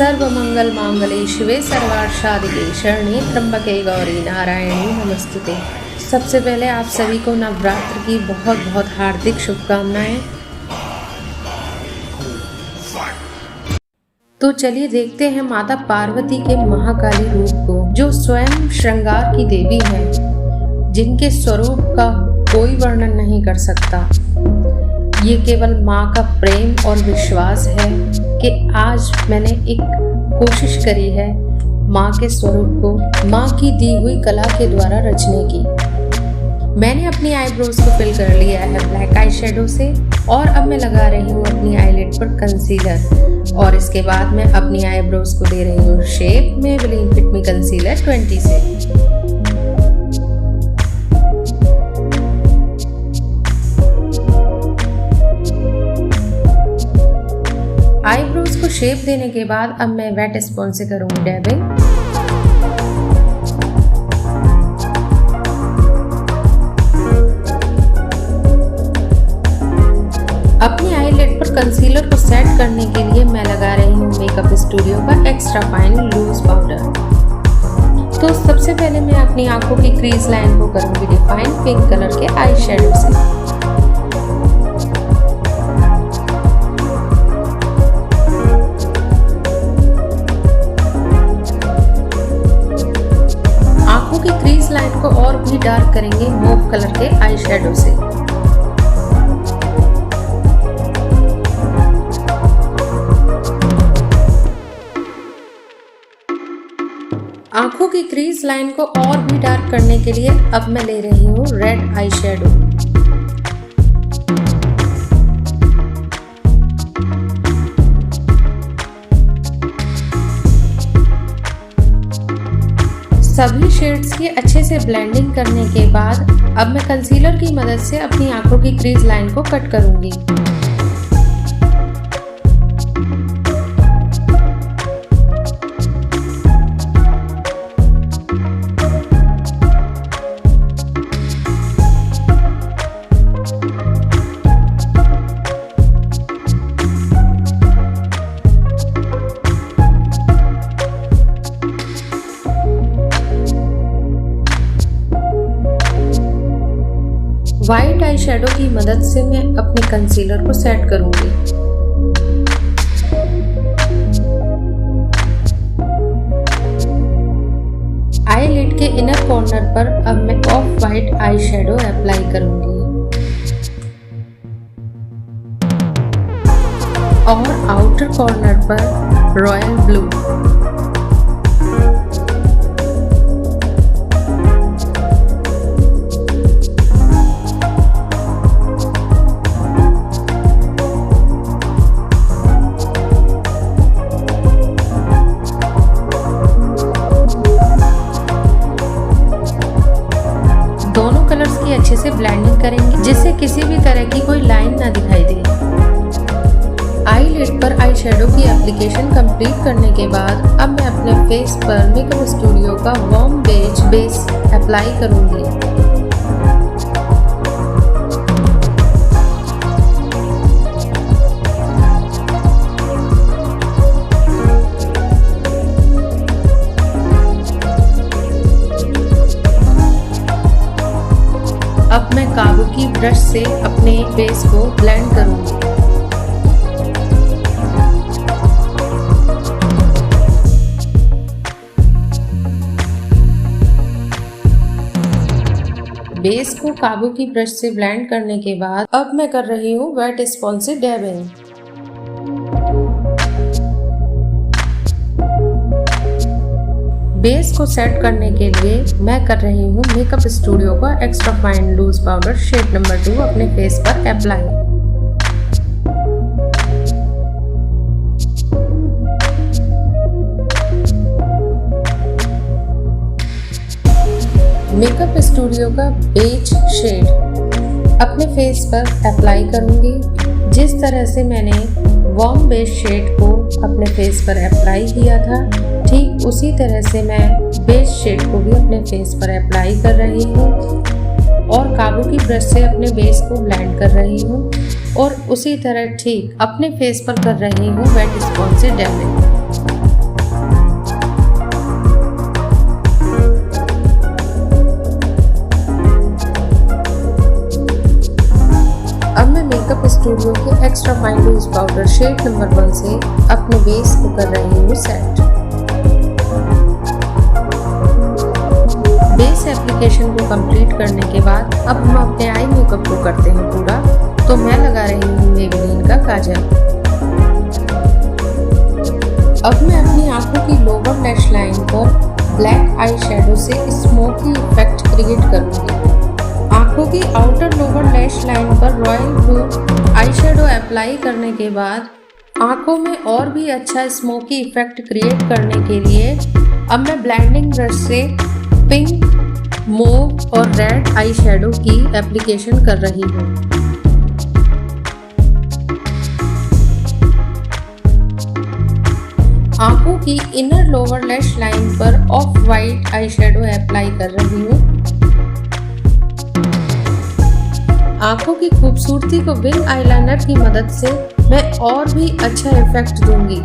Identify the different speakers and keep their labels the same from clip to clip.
Speaker 1: सर्वमंगल मांगले शिवे सर्वार्थसाधिके शरण्ये त्र्यंबके गौरी नारायणी नमस्तुते। सबसे पहले आप सभी को नवरात्र की बहुत बहुत हार्दिक शुभकामनाएं। तो चलिए देखते हैं माता पार्वती के महाकाली रूप को, जो स्वयं श्रृंगार की देवी है, जिनके स्वरूप का कोई वर्णन नहीं कर सकता। ये केवल माँ का प्रेम और विश्वास है कि आज मैंने एक कोशिश करी है माँ के स्वरूप को माँ की दी हुई कला के द्वारा रचने की। मैंने अपनी आईब्रोज को फिल कर लिया है ब्लैक आई शेडो से और अब मैं लगा रही हूँ अपनी आईलिड पर कंसीलर और इसके बाद मैं अपनी आईब्रोज को दे रही हूँ शेप में विलीन फिट मी कंसीलर 20 से। आईब्रोज को शेप देने के बाद अब मैं वेट स्पॉन्ज से करूंगी डैबिंग। अपनी आईलिड पर कंसीलर को सेट करने के लिए मैं लगा रही हूँ मेकअप स्टूडियो का एक्स्ट्रा फाइन लूज पाउडर। तो सबसे पहले मैं अपनी आंखों की क्रीज लाइन को करूंगी डिफाइन पिंक कलर के आई शेडो से। लाइन को और भी डार्क करेंगे मूव कलर के आई शेडो से। आंखों की क्रीज लाइन को और भी डार्क करने के लिए अब मैं ले रही हूँ रेड आई शेडो। सभी शेड्स की अच्छे से ब्लेंडिंग करने के बाद अब मैं कंसीलर की मदद से अपनी आंखों की क्रीज लाइन को कट करूंगी। व्हाइट आई शेडो की मदद से मैं अपने कंसीलर को सेट करूंगी। आईलिड के इनर कॉर्नर पर अब मैं of white eye shadow apply करूंगी और आउटर कॉर्नर पर रॉयल ब्लू। दोनों कलर्स की अच्छे से ब्लेंडिंग करेंगे जिससे किसी भी तरह की कोई लाइन ना दिखाई दे। आईलिड पर आई शेडो की एप्लीकेशन कंप्लीट करने के बाद अब मैं अपने फेस पर मेकअप स्टूडियो का वार्म बेज बेस अप्लाई करूंगी। अब मैं काबू की ब्रश से अपने फेस को ब्लेंड करूंगी। बेस को काबू की ब्रश से ब्लेंड करने के बाद अब मैं कर रही हूँ वेट स्पॉन्ज से डैबिंग। बेस को सेट करने के लिए मैं कर रही हूँ मेकअप स्टूडियो का extra fine loose powder shade number 2 अपने फेस पर अप्लाई। मेकअप स्टूडियो का बेज शेड अपने फेस पर अप्लाई करूंगी। जिस तरह से मैंने वार्म बेज शेड को अपने फेस पर अप्लाई किया था, ठीक उसी तरह से मैं बेस शेड को भी अपने फेस पर अप्लाई कर रही हूँ और काबू की ब्रश से अपने बेस को ब्लेंड कर रही हूँ और उसी तरह ठीक अपने फेस पर कर रही हूँ वेट स्पॉन्ज से dabbing. Extra fine loose powder shade number 1 से अपने बेस को कर रही हूँ सेट। बेस एप्लीकेशन को कंप्लीट करने के बाद अब हम अपने आई मेकअप को करते हैं पूरा। तो मैं लगा रही हूँ मेबेलिन का काजल। अब मैं अपनी आंखों की लोअर लैश लाइन पर ब्लैक आई शेडो से स्मोकी इफेक्ट क्रिएट करूंगी। आंखों की आउटर लोअर लैश लाइन पर royal blue eye shadow apply करने के बाद आंखों में और भी अच्छा स्मोकी इफेक्ट क्रिएट करने के लिए अब मैं ब्लेंडिंग ब्रश से पिंक, मूव और रेड आई शेडो की एप्लीकेशन कर रही हूँ। आंखों की इनर लोअर लैश लाइन पर of white eye shadow apply कर रही हूँ। आंखों की खूबसूरती को विंग आईलाइनर की मदद से मैं और भी अच्छा इफेक्ट दूंगी।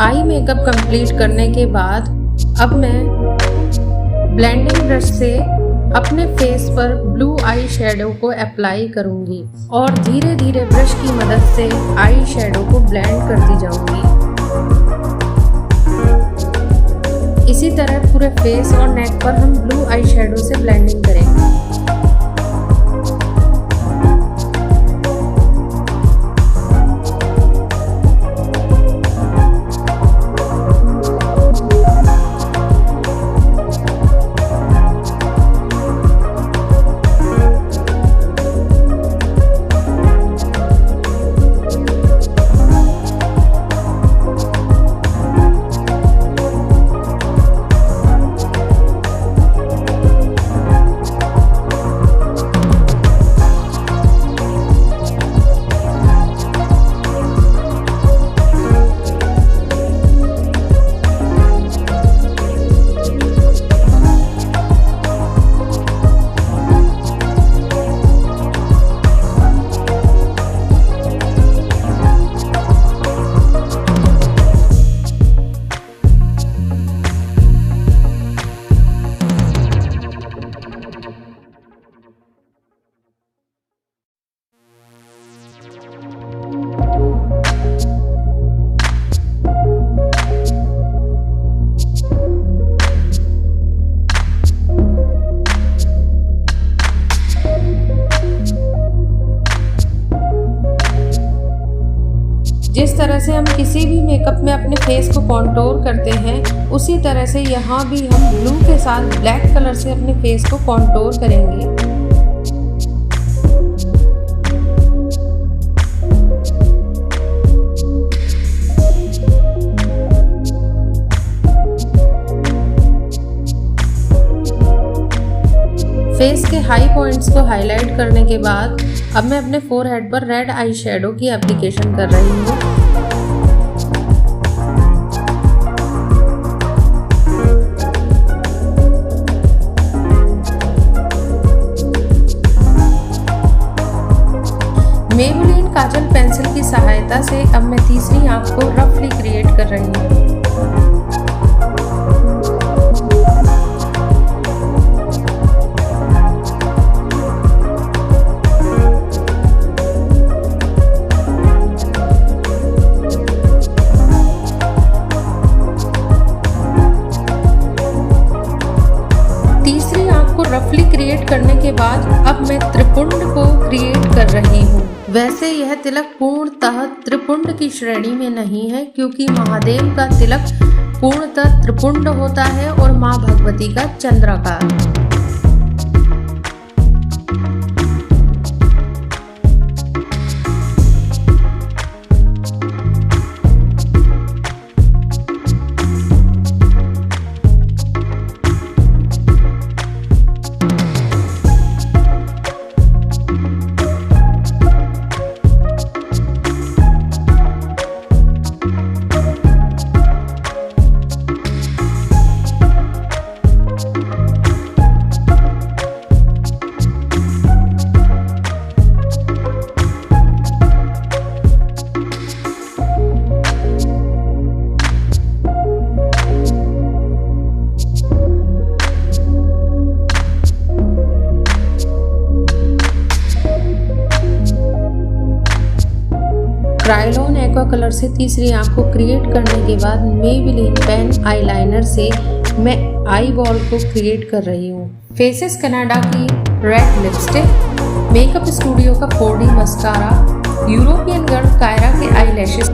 Speaker 1: आई मेकअप कंप्लीट करने के बाद अब मैं ब्लेंडिंग ब्रश से अपने फेस पर ब्लू आई शेडो को अप्लाई करूंगी और धीरे धीरे ब्रश की मदद से आई शेडो को ब्लेंड करती जाऊंगी। इसी तरह पूरे फेस और नेक पर हम ब्लू आई शेडो से ब्लेंडिंग करेंगे। जिस तरह से हम किसी भी मेकअप में अपने फेस को कॉन्टोर करते हैं उसी तरह से यहाँ भी हम ब्लू के साथ ब्लैक कलर से अपने फेस को कॉन्टोर करेंगे। फेस के हाई पॉइंट्स को हाईलाइट करने के बाद अब मैं अपने फोरहेड पर रेड आई शेडो की एप्लीकेशन कर रही हूँ। मेबेलिन काजल पेंसिल की सहायता से अब मैं तीसरी आंख को रफली क्रिएट कर रही हूँ। रफली क्रिएट करने के बाद अब मैं त्रिपुंड को क्रिएट कर रही हूँ। वैसे यह तिलक पूर्णतः त्रिपुंड की श्रेणी में नहीं है क्योंकि महादेव का तिलक पूर्णतः त्रिपुंड होता है और माँ भगवती का चंद्राकार। ट्रायलॉन एक्वा कलर से तीसरी आंख को क्रिएट करने के बाद मेबेलिन पेन आईलाइनर से मैं आई बॉल को क्रिएट कर रही हूँ। फेसेस कनाडा की रेड लिपस्टिक, मेकअप स्टूडियो का 4D mascara, European girl Kiara के आई लैशेस,